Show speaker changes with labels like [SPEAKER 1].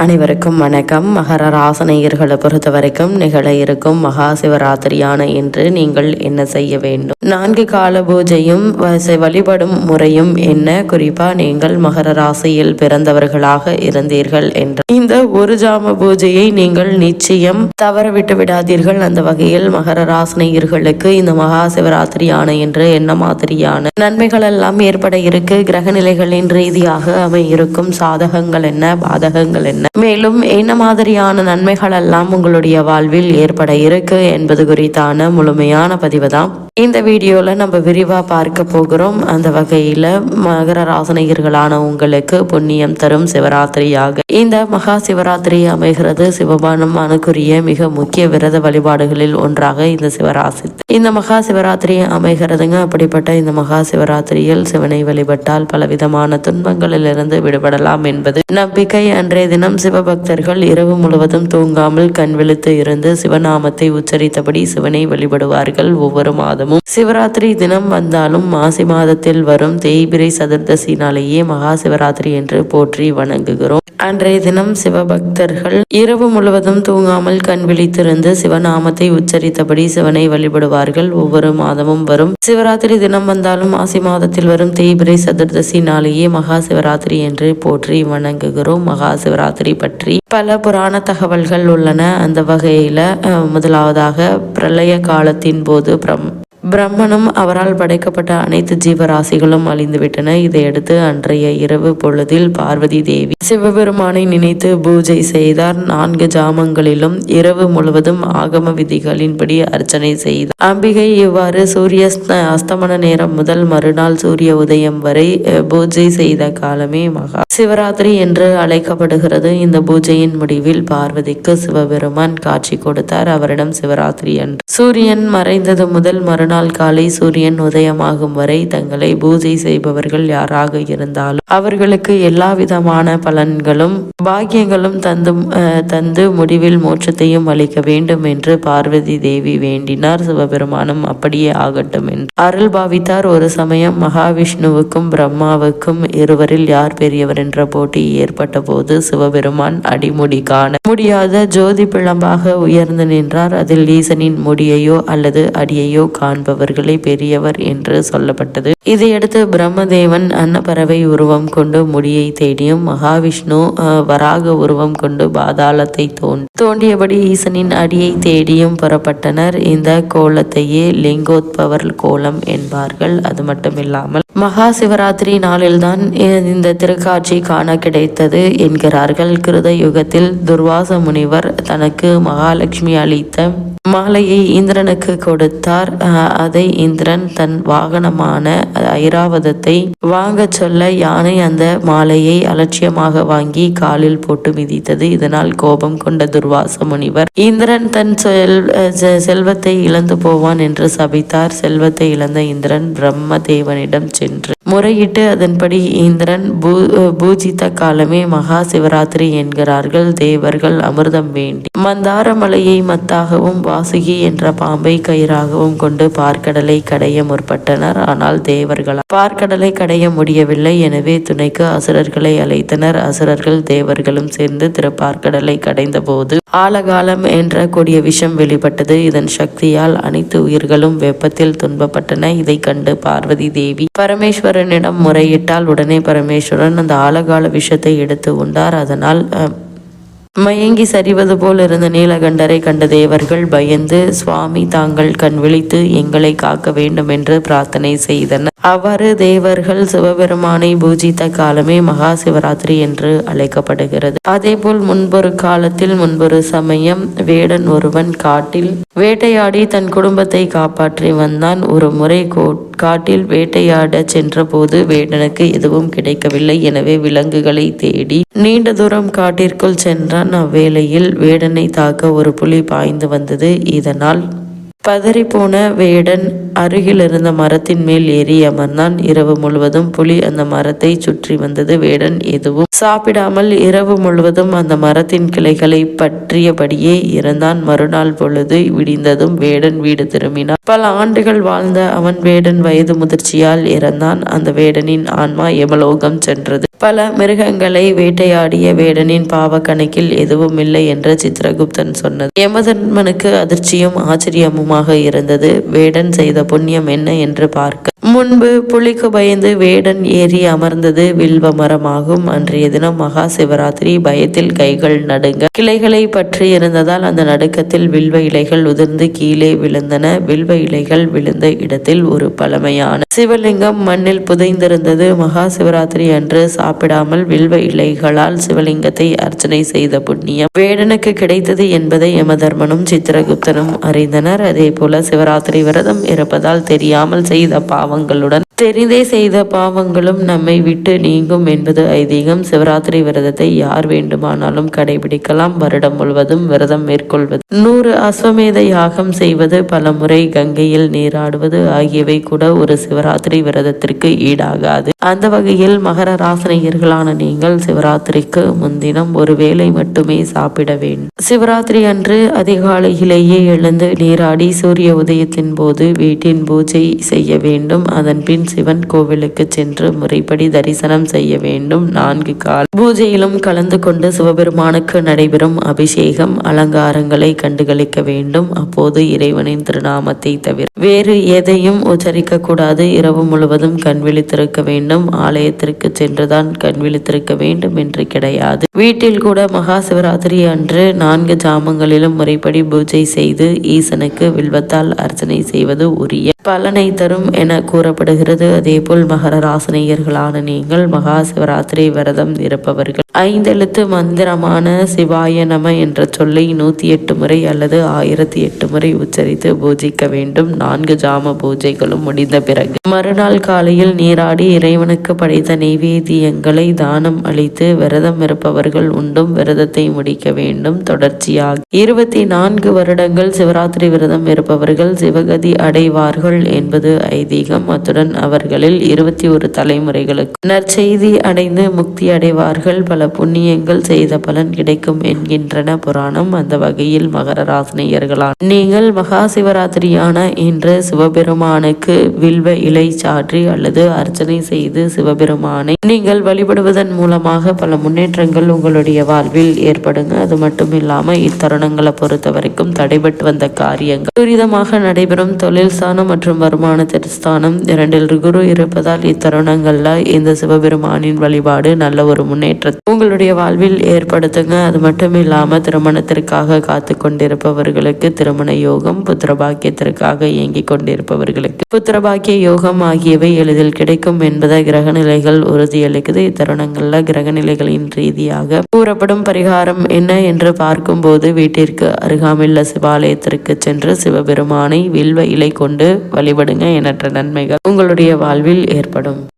[SPEAKER 1] அனைவருக்கும் வணக்கம். மகர ராசினியர்களை பொறுத்த வரைக்கும் நிகழ இருக்கும் மகா சிவராத்திரியான இன்று நீங்கள் என்ன செய்ய வேண்டும்? 4 கால பூஜையும் வழிபடும் முறையும் என்ன? குறிப்பா நீங்கள் மகர ராசியில் பிறந்தவர்களாக இருந்தீர்கள் என்று இந்த ஒரு ஜாம பூஜையை நீங்கள் நிச்சயம் தவற விட்டு விடாதீர்கள். அந்த வகையில் மகர ராசினியர்களுக்கு இந்த மகா சிவராத்திரியான இன்று என்ன மாதிரியான நன்மைகள் எல்லாம் ஏற்பட இருக்கு? கிரக நிலைகளின் ரீதியாக அவை இருக்கும் சாதகங்கள் என்ன, பாதகங்கள் என்ன, மேலும் என்ன மாதிரியான நன்மைகள் எல்லாம் உங்களுடைய வாழ்வில் ஏற்பட இருக்கு என்பது குறித்தான முழுமையான பதிவு தான் இந்த வீடியோல நம்ம விரிவா பார்க்க போகிறோம். அந்த வகையில மகர ராசினியர்களான உங்களுக்கு புண்ணியம் தரும் சிவராத்திரியாக இந்த மகா சிவராத்திரி அமைகிறது. சிவபானமானுக்குரிய மிக முக்கிய விரத வழிபாடுகளில் ஒன்றாக இந்த சிவராசி இந்த மகா சிவராத்திரி அமைகிறதுங்க. அப்படிப்பட்ட இந்த மகா சிவராத்திரியில் சிவனை வழிபட்டால் பலவிதமான துன்பங்களிலிருந்து விடுபடலாம் என்பது நம்பிக்கை. அன்றைய தினம் சிவபக்தர்கள் இரவு முழுவதும் தூங்காமல் கண் விழித்து இருந்து சிவநாமத்தை உச்சரித்தபடி சிவனை வழிபடுவார்கள். ஒவ்வொரு மாதமும் சிவராத்திரி தினம் வந்தாலும் மாசி மாதத்தில் வரும் தேய்பிரை சதுர்தசி நாளையே மகா சிவராத்திரி என்று போற்றி வணங்குகிறோம். அன்றைய தினம் சிவபக்தர்கள் இரவு முழுவதும் தூங்காமல் கண் விழித்திருந்து சிவநாமத்தை உச்சரித்தபடி சிவனை வழிபடுவார்கள். ஒவ்வொரு மாதமும் வரும் சிவராத்திரி தினம் வந்தாலும் மாசி மாதத்தில் வரும் தேய்பிரை சதுர்தசி நாளையே மகா சிவராத்திரி என்று போற்றி வணங்குகிறோம். மகா சிவராத்திரி பற்றி பல புராண தகவல்கள் உள்ளன. அந்த வகையில முதலாவதாக பிரளய காலத்தின் போது பிரம்மனும் அவரால் படைக்கப்பட்ட அனைத்து ஜீவராசிகளும் அழிந்துவிட்டன. இதையடுத்து அன்றைய இரவு பொழுதில் பார்வதி தேவி சிவபெருமானை நினைத்து பூஜை செய்தார். 4 ஜாமங்களிலும் இரவு முழுவதும் ஆகம விதிகளின்படி அர்ச்சனை செய்தார். அம்பிகை இவ்வாறு சூரிய அஸ்தமன நேரம் முதல் மறுநாள் சூரிய உதயம் வரை பூஜை செய்த காலமே மகா சிவராத்திரி என்று அழைக்கப்படுகிறது. இந்த பூஜையின் முடிவில் பார்வதிக்கு சிவபெருமான் காட்சி கொடுத்தார். அவரிடம் சிவராத்திரி அன்று சூரியன் மறைந்தது முதல் மறுநாள் காலை சூரியன் உதயமாகும் வரை தங்களை பூஜை செய்பவர்கள் யாராக இருந்தாலும் அவர்களுக்கு எல்லா விதமான பலன்களும் பாக்கியங்களும் தந்து முடிவில் மோட்சத்தையும் அளிக்க வேண்டும் என்று பார்வதி தேவி வேண்டினார். சிவபெருமானும் அப்படியே ஆகட்டும் என்று அருள் பாவித்தார். ஒரு சமயம் மகாவிஷ்ணுவுக்கும் பிரம்மாவுக்கும் இருவரில் யார் பெரியவர் என்ற போட்டி ஏற்பட்ட போது சிவபெருமான் அடிமுடி காண முடியாத ஜோதி பிழம்பாக உயர்ந்து நின்றார். அதில் ஈசனின் முடியையோ அல்லது அடியையோ காண்பவர்களே பெரியவர் என்று சொல்லப்பட்டது. இதையடுத்து பிரம்மதேவன் அன்னப்பறவை உருவம் கொண்டு முடியை தேடியும் மகாவிஷ்ணு வராக உருவம் கொண்டு பாதாளத்தை தோண்டியபடி ஈசனின் அடியை தேடியும் புறப்பட்டனர். இந்த கோலத்தையே லிங்கோத்பவர் கோலம் என்பார்கள். அது மட்டுமில்லாமல் மகா சிவராத்திரி நாளில்தான் இந்த திருக்காட்சி காண கிடைத்தது என்கிறார்கள். கிருத யுகத்தில் துர்வாச முனிவர் தனக்கு மகாலட்சுமி அளித்த மாலையை இந்திரனுக்கு கொடுத்தார். அதை இந்திரன் தன் வாகனமான ஐராவதத்தை வாங்க சொல்ல யானை அந்த மாலையை அலட்சியமாக வாங்கி காலில் போட்டு மிதித்தது. இதனால் கோபம் கொண்ட துர்வாச முனிவர் இந்திரன் தன் செல்வத்தை இழந்து போவான் என்று சபித்தார். செல்வத்தை இழந்த இந்திரன் பிரம்மதேவனிடம் சென்று முறையிட்டு அதன்படி இந்திரன் பூஜித்த காலமே மகா சிவராத்திரி என்கிறார்கள். தேவர்கள் அமிர்தம் வேண்டி மந்தார மலையை மத்தாகவும் வாசுகி என்ற பாம்பை கயிறாகவும் கொண்டு பார்க்கடலை கடைய முற்பட்டனர். ஆனால் தேவர்களால் பார்க்கடலை கடைய முடியவில்லை. எனவே துணைக்கு அசுரர்களை அழைத்தனர். அசுரர்கள் தேவர்களும் சேர்ந்து திருப்பார்க்கடலை கடைந்த போது ஆலகாலம் என்ற கொடிய விஷம் வெளிப்பட்டது. இதன் சக்தியால் அனைத்து உயிர்களும் வெப்பத்தில் துன்பப்பட்டன. இதை கண்டு பார்வதி தேவி பரமேஸ்வரனிடம் முறையிட்டால் உடனே பரமேஸ்வரன் அந்த ஆலகால விஷத்தை எடுத்து உண்டார். அதனால் மயங்கி சரிவது போல் இருந்த நீலகண்டரை கண்ட தேவர்கள் பயந்து சுவாமி தாங்கள் கண் விழித்து எங்களை காக்க வேண்டும் என்று பிரார்த்தனை செய்தனர். அவ்வாறு தேவர்கள் சிவபெருமானை பூஜித்த காலமே மகா சிவராத்திரி என்று அழைக்கப்படுகிறது. அதேபோல் முன்பொரு காலத்தில் முன்பொரு சமயம் வேடன் ஒருவன் காட்டில் வேட்டையாடி தன் குடும்பத்தை காப்பாற்றி வந்தான். ஒரு முறை காட்டில் வேட்டையாட சென்ற போது வேடனுக்கு எதுவும் கிடைக்கவில்லை. எனவே விலங்குகளை தேடி நீண்ட தூரம் காட்டிற்குள் சென்றான். அவ்வேளையில் வேடனை தாக்க ஒரு புலி பாய்ந்து வந்தது. இதனால் பதறிப்போன வேடன் அருகில் இருந்த மரத்தின் மேல் ஏறி அமர்ந்தான். இரவு முழுவதும் புலி அந்த மரத்தை சுற்றி வந்தது. வேடன் எதுவும் சாப்பிடாமல் இரவு முழுவதும் அந்த மரத்தின் கிளைகளை பற்றியபடியே இருந்தான். மறுநாள் பொழுது விடிந்ததும் வேடன் வீடு திரும்பினான். பல ஆண்டுகள் வாழ்ந்த அவன் வேடன் வயது முதிர்ச்சியால் இறந்தான். அந்த வேடனின் ஆன்மா யமலோகம் சென்றது. பல மிருகங்களை வேட்டையாடிய வேடனின் பாவ கணக்கில் எதுவும் இல்லை என்று சித்திரகுப்தன் சொன்னது யமதர்மனுக்கு அதிர்ச்சியும் ஆச்சரியமுமாக இருந்தது. வேடன் செய்த புண்ணியம் என்ன என்று பார்க்க முன்பு புலிக்கு பயந்து வேடன் ஏறி அமர்ந்தது வில்வ மரமாகும். அன்றைய தினம் மகா சிவராத்திரி. பயத்தில் கைகள் நடுங்க கிளைகளை பற்றி இருந்ததால் அந்த நடுக்கத்தில் வில்வ இலைகள் உதிர்ந்து கீழே விழுந்தன. வில்வ இலைகள் விழுந்த இடத்தில் ஒரு பழமையான சிவலிங்கம் மண்ணில் புதைந்திருந்தது. மகா சிவராத்திரி அன்று சாப்பிடாமல் வில்வ இலைகளால் சிவலிங்கத்தை அர்ச்சனை செய்த புண்ணியம் வேடனுக்கு கிடைத்தது என்பதை யமதர்மனும் சித்திரகுப்தனும் அறிந்தனர். அதே போல சிவராத்திரி விரதம் இருப்பதால் தெரியாமல் செய்த பாவங்களுடன் தெரிந்தே செய்த பாவங்களும் நம்மை விட்டு நீங்கும் என்பது ஐதீகம். சிவராத்திரி விரதத்தை யார் வேண்டுமானாலும் கடைபிடிக்கலாம். வருடம் முழுவதும் விரதம் மேற்கொள்வது, 100 அஸ்வமேத யாகம் செய்வது, பல முறை கங்கையில் நீராடுவது ஆகியவை கூட ஒரு சிவராத்திரி விரதத்திற்கு ஈடாகாது. அந்த வகையில் மகர ராசினியர்களான நீங்கள் சிவராத்திரிக்கு முன்தினம் ஒரு வேளை மட்டுமே சாப்பிட வேண்டும். சிவராத்திரி அன்று அதிகாலையிலேயே எழுந்து நீராடி சூரிய உதயத்தின் போது வீட்டின் பூஜை செய்ய வேண்டும். அதன் பின் சிவன் கோவிலுக்கு சென்று முறைப்படி தரிசனம் செய்ய வேண்டும். 4 கால பூஜையிலும் கலந்து கொண்டு சிவபெருமானுக்கு நடைபெறும் அபிஷேகம் அலங்காரங்களை கண்டுகளிக்க வேண்டும். அப்போது இறைவனின் திருநாமத்தை தவிர வேறு எதையும் உச்சரிக்க கூடாது. இரவு முழுவதும் கண் விழித்திருக்க வேண்டும். ஆலயத்திற்கு சென்றுதான் கண் விழித்திருக்க வேண்டும் என்று கிடையாது. வீட்டில் கூட மகா சிவராத்திரி அன்று 4 ஜாமங்களிலும் முறைப்படி பூஜை செய்து ஈசனுக்கு வில்வத்தால் அர்ச்சனை செய்வது உரிய பலனை தரும் என கூறப்படுகிறது. அதேபோல் மகர ராசினியர்களான நீங்கள் மகா சிவராத்திரி விரதம் இருப்பவர்கள் 5 எழுத்து மந்திரமான சிவாய நம என்ற சொல்லை 108 முறை அல்லது 1008 முறை உச்சரித்து பூஜிக்க வேண்டும். 4 ஜாம பூஜைகளும் முடிந்த பிறகு மறுநாள் காலையில் நீராடி இறைவனுக்கு படைத்த நெய்வேத்தியங்களை தானம் அளித்து விரதம் இருப்பவர்கள் உண்டும் விரதத்தை முடிக்க வேண்டும். தொடர்ச்சியாக 24 வருடங்கள் சிவராத்திரி விரதம் இருப்பவர்கள் சிவகதி அடைவார்கள் என்பது ஐதீகம். அத்துடன் அவர்களில் 21 தலைமுறைகளுக்கு நற்செய்தி அடைந்து முக்தி அடைவார்கள். பல புண்ணியங்கள் செய்த பலன் கிடைக்கும் என்கின்றன புராணம். அந்த வகையில் மகர ராசினியர்களான நீங்கள் மகா சிவராத்திரியான இன்று சிவபெருமானுக்கு வில்வ இலை சாற்றி அல்லது அர்ச்சனை செய்து சிவபெருமானை நீங்கள் வழிபடுவதன் மூலமாக பல முன்னேற்றங்கள் உங்களுடைய வாழ்வில் ஏற்படுங்க. அது மட்டும் இல்லாம இத்தருணங்களை பொறுத்த வரைக்கும் தடைபட்டு வந்த காரியங்கள் துரிதமாக நடைபெறும். தொழில் ஸ்தானம் மற்றும் வருமான ஸ்தானம் 2 குரு இருப்பதால் இத்தருணங்கள்ல இந்த சிவபெருமானின் வழிபாடு நல்ல ஒரு முன்னேற்றத்தை உங்களுடைய வாழ்வில் ஏற்படுத்துங்க. அது மட்டும் இல்லாம திருமணத்திற்காக காத்து கொண்டிருப்பவர்களுக்கு திருமண யோகம், புத்திரபாக்கியத்திற்காக இயங்கிக் கொண்டிருப்பவர்களுக்கு புத்திரபாக்கிய யோகம் ஆகியவை எளிதில் கிடைக்கும் என்பதை கிரகநிலைகள் உறுதியளிக்குது. இத்தருணங்கள்ல கிரகநிலைகளின் ரீதியாக கூறப்படும் பரிகாரம் என்ன என்று பார்க்கும்போது வீட்டிற்கு அருகாமையுள்ள சிவாலயத்திற்கு சென்று சிவபெருமானை வில்வ இலை கொண்டு வழிபடுங்க. எண்ணற்ற நன்மைகள் உங்களுடைய வாழ்வில் ஏற்படும்.